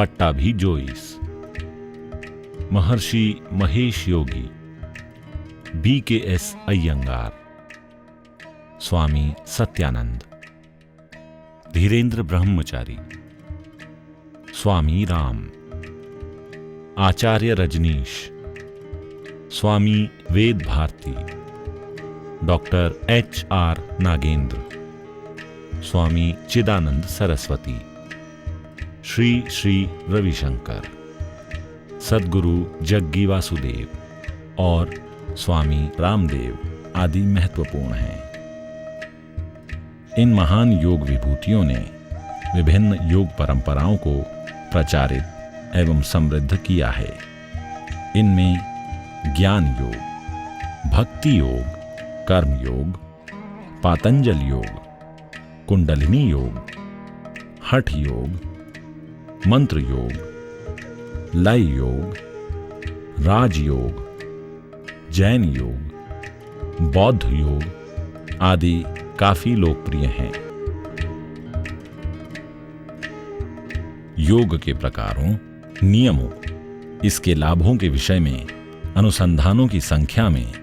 Pattabhi Joy's, महर्षि Mahesh Yogi, BKS Iyengar, स्वामी सत्यानंद, धीरेन्द्र ब्रह्मचारी, स्वामी राम, आचार्य रजनीश, स्वामी वेद Bharti, doctor HR Nagendra, Swami Chidanand Saraswati, Shri Shri Ravishankar, Sadhguru Jaggi Vasudev और स्वामी रामदेव आदि महत्वपूर्ण हैं। इन महान योग विभूतियों ने विभिन्न योग परंपराओं को प्रचारित एवं समृद्ध किया है। इनमें ज्ञान योग, भक्ति योग, कर्म योग, पातंजल योग, कुंडलिनी योग, हठ योग, मंत्र योग, लय योग, राजयोग, जैन योग, बौद्ध योग आदि काफी लोकप्रिय हैं। योग के प्रकारों, नियमों, इसके लाभों के विषय में अनुसंधानों की संख्या में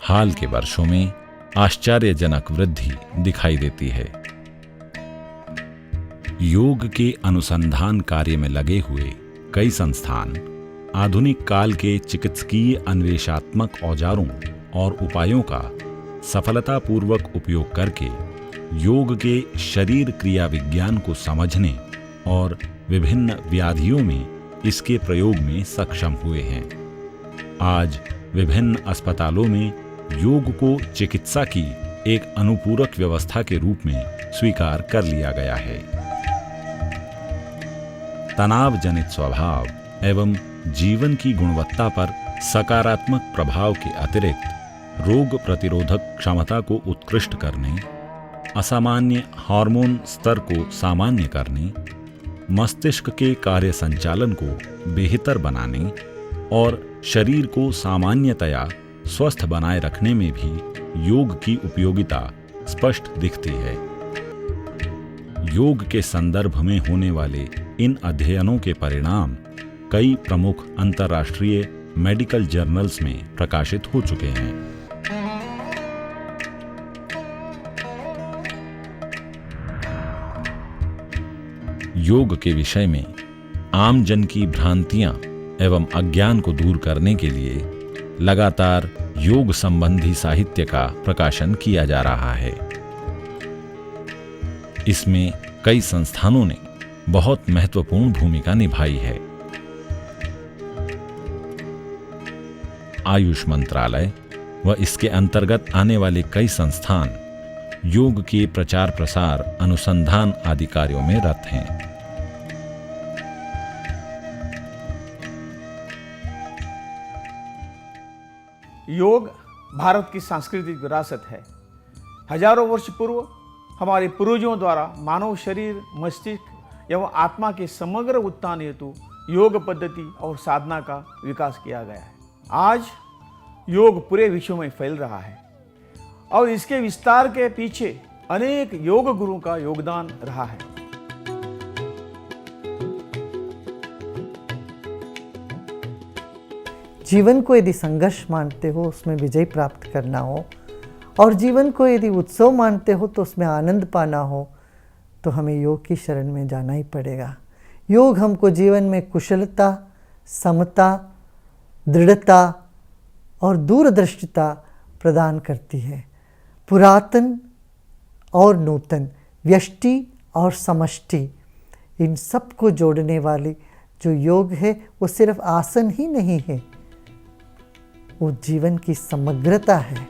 हाल के वर्षों में आश्चर्यजनक वृद्धि दिखाई देती है। योग के अनुसंधान कार्य में लगे हुए कई संस्थान आधुनिक काल के चिकित्सकीय अन्वेषात्मक औजारों और उपायों का सफलतापूर्वक उपयोग करके योग के शरीर क्रिया विज्ञान को समझने और विभिन्न व्याधियों में इसके प्रयोग में सक्षम हुए हैं। आज विभिन्न अस्पतालों में योग को चिकित्सा की एक अनुपूरक व्यवस्था के रूप में स्वीकार कर लिया गया है। तनाव जनित स्वभाव एवं जीवन की गुणवत्ता पर सकारात्मक प्रभाव के अतिरिक्त रोग प्रतिरोधक क्षमता को उत्कृष्ट करने, असामान्य हार्मोन स्तर को सामान्य करने, मस्तिष्क के कार्य संचालन को बेहतर बनाने और शरीर को सामान्यतया स्वस्थ बनाए रखने में भी योग की उपयोगिता स्पष्ट दिखती है। योग के संदर्भ में होने वाले इन अध्ययनों के परिणाम कई प्रमुख अंतर्राष्ट्रीय मेडिकल जर्नल्स में प्रकाशित हो चुके हैं। योग के विषय में आम जन की भ्रांतियां एवं अज्ञान को दूर करने के लिए लगातार योग संबंधी साहित्य का प्रकाशन किया जा रहा है। इसमें कई संस्थानों ने बहुत महत्वपूर्ण भूमिका निभाई है। आयुष मंत्रालय व इसके अंतर्गत आने वाले कई संस्थान योग के प्रचार प्रसार, अनुसंधान आदि कार्यों में रत हैं। योग भारत की सांस्कृतिक विरासत है। हजारों वर्ष पूर्व हमारे पूर्वजों द्वारा मानव शरीर, मस्तिष्क एवं आत्मा के समग्र उत्थान हेतु योग पद्धति और साधना का विकास किया गया है। आज योग पूरे विश्व में फैल रहा है और इसके विस्तार के पीछे अनेक योग गुरुओं का योगदान रहा है। जीवन को यदि संघर्ष मानते हो, उसमें विजय प्राप्त करना हो, और जीवन को यदि उत्सव मानते हो तो उसमें आनंद पाना हो, तो हमें योग की शरण में जाना ही पड़ेगा। योग हमको जीवन में कुशलता, समता, दृढ़ता और दूरदृष्टिता प्रदान करती है। पुरातन और नूतन, व्यष्टि और समष्टि, इन सब को जोड़ने वाली जो योग है वो सिर्फ आसन ही नहीं है, वो जीवन की समग्रता है।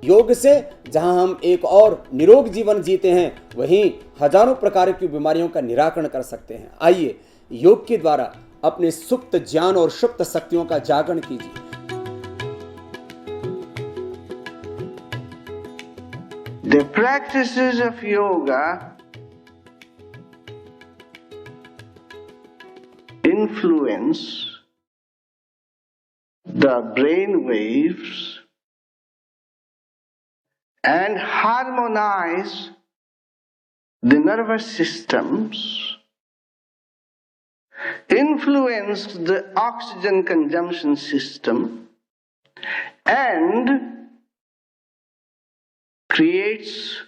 योग से जहां हम एक और निरोग जीवन जीते हैं, वहीं हजारों प्रकार की बीमारियों का निराकरण कर सकते हैं। आइए योग के द्वारा अपने सुप्त ज्ञान और सुप्त शक्तियों का जागरण कीजिए। The practices of yoga influence the brain waves and harmonize the nervous systems, influence the oxygen consumption system, and creates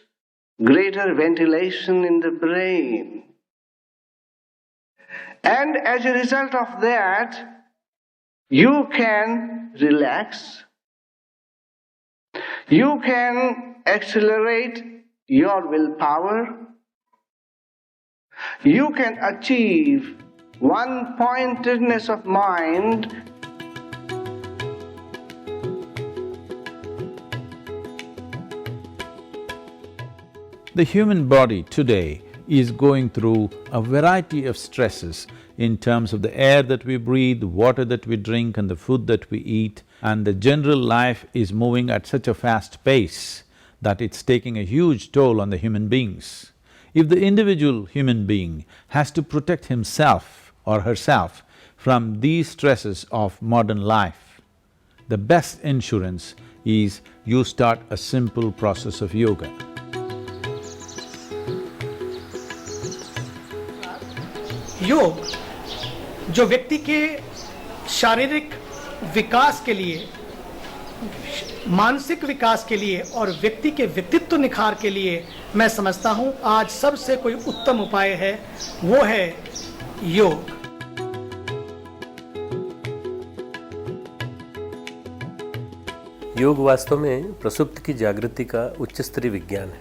greater ventilation in the brain. And as a result of that, you can relax, you can accelerate your willpower, you can achieve one-pointedness of mind. The human body today is going through a variety of stresses in terms of the air that we breathe, water that we drink and the food that we eat, and the general life is moving at such a fast pace that it's taking a huge toll on the human beings. If the individual human being has to protect himself or herself from these stresses of modern life, the best insurance is you start a simple process of yoga. योग जो व्यक्ति के शारीरिक विकास के लिए, मानसिक विकास के लिए और व्यक्ति के व्यक्तित्व निखार के लिए मैं समझता हूँ आज सबसे कोई उत्तम उपाय है, वो है योग। योग वास्तव में प्रसुप्त की जागृति का उच्च स्तरीय विज्ञान है।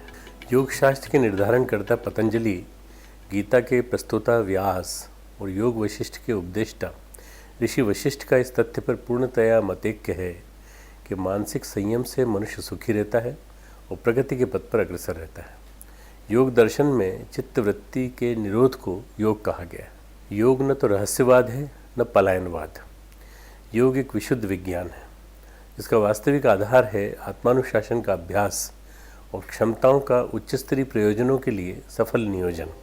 योग शास्त्र के निर्धारणकर्ता पतंजलि, गीता के प्रस्तोता व्यास और योग वशिष्ठ के उपदेष्टा ऋषि वशिष्ठ का इस तथ्य पर पूर्णतया मतैक्य है कि मानसिक संयम से मनुष्य सुखी रहता है और प्रगति के पथ पर अग्रसर रहता है। योग दर्शन में चित्तवृत्ति के निरोध को योग कहा गया है। योग न तो रहस्यवाद है न पलायनवाद। योग एक विशुद्ध विज्ञान है जिसका वास्तविक आधार है आत्मानुशासन का अभ्यास और क्षमताओं का उच्च स्तरीय प्रयोजनों के लिए सफल नियोजन।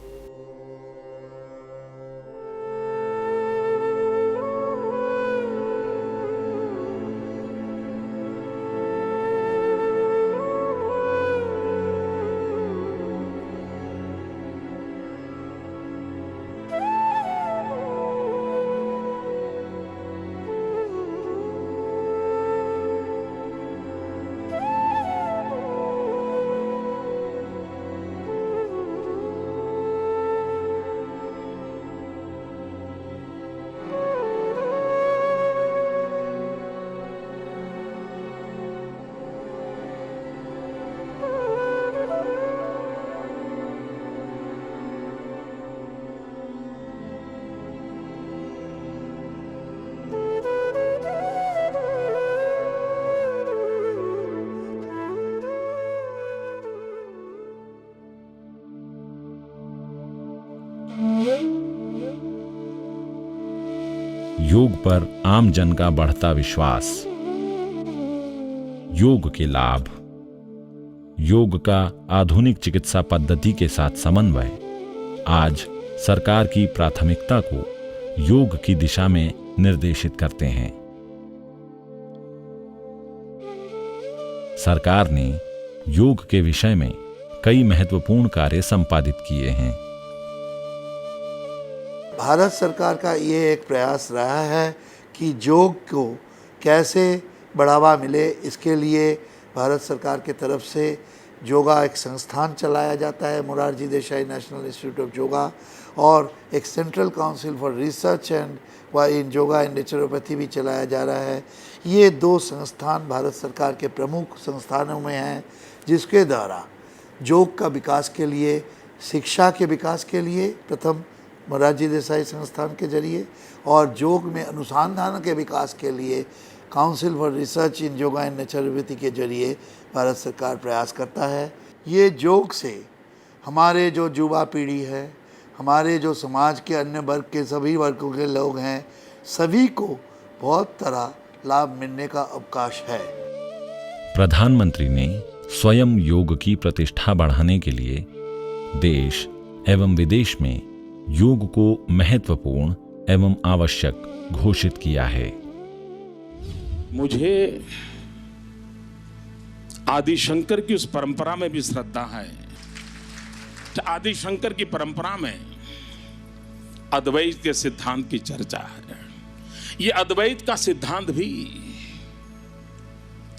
योग पर आम जन का बढ़ता विश्वास, योग के लाभ, योग का आधुनिक चिकित्सा पद्धति के साथ समन्वय आज सरकार की प्राथमिकता को योग की दिशा में निर्देशित करते हैं। सरकार ने योग के विषय में कई महत्वपूर्ण कार्य संपादित किए हैं। भारत सरकार का ये एक प्रयास रहा है कि योग को कैसे बढ़ावा मिले, इसके लिए भारत सरकार के तरफ से योगा एक संस्थान चलाया जाता है, Morarji Desai national institute of yoga, और एक central council for research and in yoga and naturopathy भी चलाया जा रहा है। ये दो संस्थान भारत सरकार के प्रमुख संस्थानों में हैं जिसके द्वारा योग का विकास के लिए, शिक्षा के विकास के लिए प्रथम मोरारजी देसाई संस्थान के जरिए और योग में अनुसंधान के विकास के लिए council for research in yoga and naturopathy के जरिए भारत सरकार प्रयास करता है। ये योग से हमारे जो युवा पीढ़ी है, हमारे जो समाज के अन्य वर्ग के सभी वर्गों के लोग हैं, सभी को बहुत तरह लाभ मिलने का अवकाश है। प्रधानमंत्री ने स्वयं योग की प्रतिष्ठा बढ़ाने के लिए देश एवं विदेश में योग को महत्वपूर्ण एवं आवश्यक घोषित किया है। मुझे आदि शंकर की उस परंपरा में भी श्रद्धा है। आदि शंकर की परंपरा में अद्वैत के सिद्धांत की चर्चा है। ये अद्वैत का सिद्धांत भी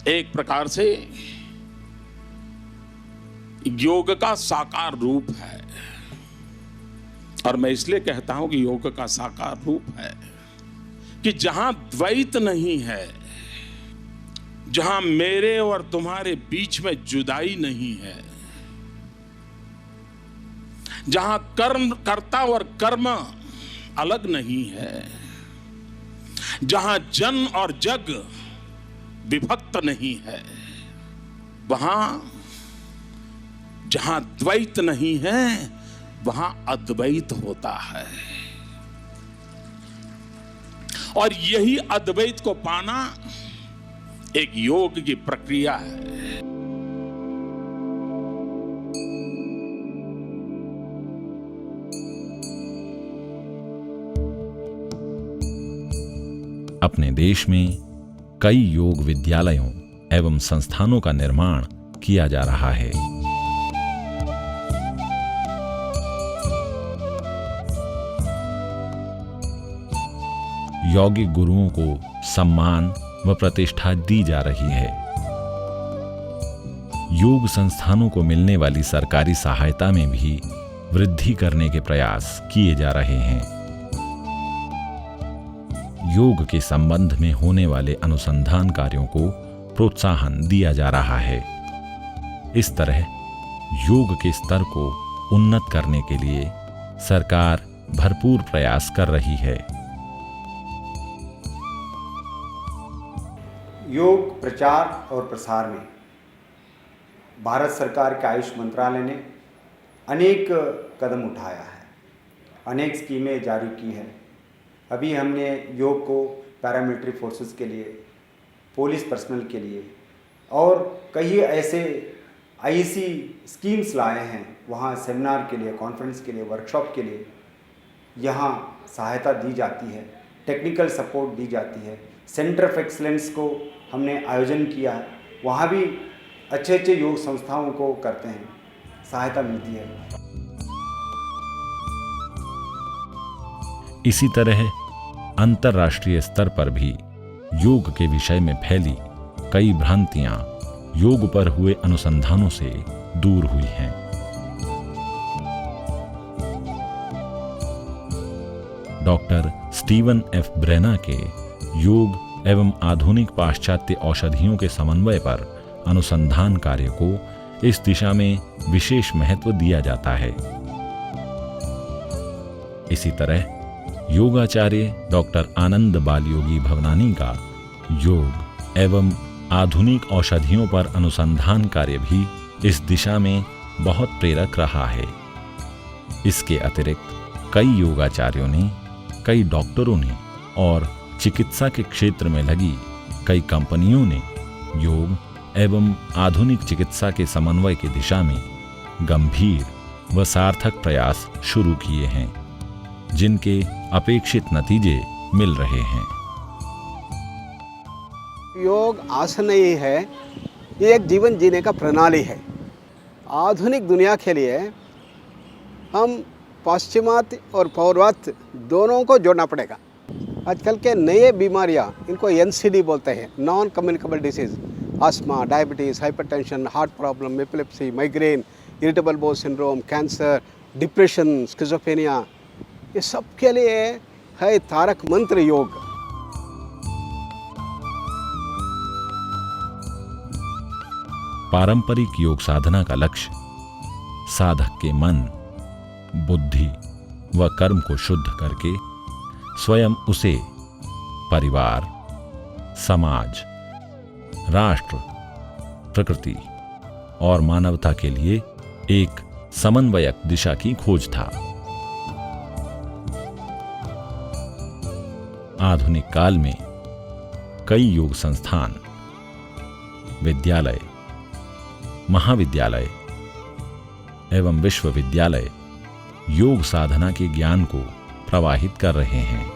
एक प्रकार से योग का साकार रूप है। और मैं इसलिए कहता हूं कि योग का साकार रूप है कि जहां द्वैत नहीं है, जहां मेरे और तुम्हारे बीच में जुदाई नहीं है, जहां कर्म कर्ता और कर्म अलग नहीं है, जहां जन और जग विभक्त नहीं है, वहां जहां द्वैत नहीं है वहां अद्वैत होता है। और यही अद्वैत को पाना एक योग की प्रक्रिया है। अपने देश में कई योग विद्यालयों एवं संस्थानों का निर्माण किया जा रहा है। यौगिक गुरुओं को सम्मान व प्रतिष्ठा दी जा रही है। योग संस्थानों को मिलने वाली सरकारी सहायता में भी वृद्धि करने के प्रयास किए जा रहे हैं। योग के संबंध में होने वाले अनुसंधान कार्यों को प्रोत्साहन दिया जा रहा है। इस तरह योग के स्तर को उन्नत करने के लिए सरकार भरपूर प्रयास कर रही है। योग प्रचार और प्रसार में भारत सरकार के आयुष मंत्रालय ने अनेक कदम उठाया है, अनेक स्कीमें जारी की हैं। अभी हमने योग को पैरामिलिट्री फोर्सेस के लिए, पुलिस पर्सनल के लिए और कई ऐसे आईसी स्कीम्स लाए हैं। वहाँ सेमिनार के लिए, कॉन्फ्रेंस के लिए, वर्कशॉप के लिए यहाँ सहायता दी जाती है, टेक्निकल सपोर्ट दी जाती है। सेंटर ऑफ एक्सीलेंस को हमने आयोजन किया है, वहाँ भी अच्छे अच्छे योग संस्थाओं को करते हैं, सहायता मिलती है। इसी तरह अंतर्राष्ट्रीय स्तर पर भी योग के विषय में फैली कई भ्रांतियां योग पर हुए अनुसंधानों से दूर हुई हैं। डॉक्टर स्टीवन एफ ब्रेना के योग एवं आधुनिक पाश्चात्य औषधियों के समन्वय पर अनुसंधान कार्य को इस दिशा में विशेष महत्व दिया जाता है। इसी तरह योगाचार्य डॉक्टर आनंद बालयोगी भवनानी का योग एवं आधुनिक औषधियों पर अनुसंधान कार्य भी इस दिशा में बहुत प्रेरक रहा है। इसके अतिरिक्त कई योगाचार्यों ने, कई डॉक्टरों ने और चिकित्सा के क्षेत्र में लगी कई कंपनियों ने योग एवं आधुनिक चिकित्सा के समन्वय की दिशा में गंभीर व सार्थक प्रयास शुरू किए हैं, जिनके अपेक्षित नतीजे मिल रहे हैं। योग आसन नहीं है, ये एक जीवन जीने का प्रणाली है। आधुनिक दुनिया के लिए हम पाश्चिमात्य और पौर्वात्य दोनों को जोड़ना पड़ेगा। आजकल के नए बीमारियां, इनको NCD बोलते हैं, non communicable disease, asthma, diabetes, hypertension, heart problem, epilepsy, migraine, irritable bowel syndrome, cancer, depression, schizophrenia, ये सब के लिए है तारक मंत्र योग। पारंपरिक योग साधना का लक्ष्य साधक के मन, बुद्धि व कर्म को शुद्ध करके स्वयं उसे परिवार, समाज, राष्ट्र, प्रकृति और मानवता के लिए एक समन्वयक दिशा की खोज था। आधुनिक काल में कई योग संस्थान, विद्यालय, महाविद्यालय एवं विश्वविद्यालय योग साधना के ज्ञान को प्रवाहित कर रहे हैं।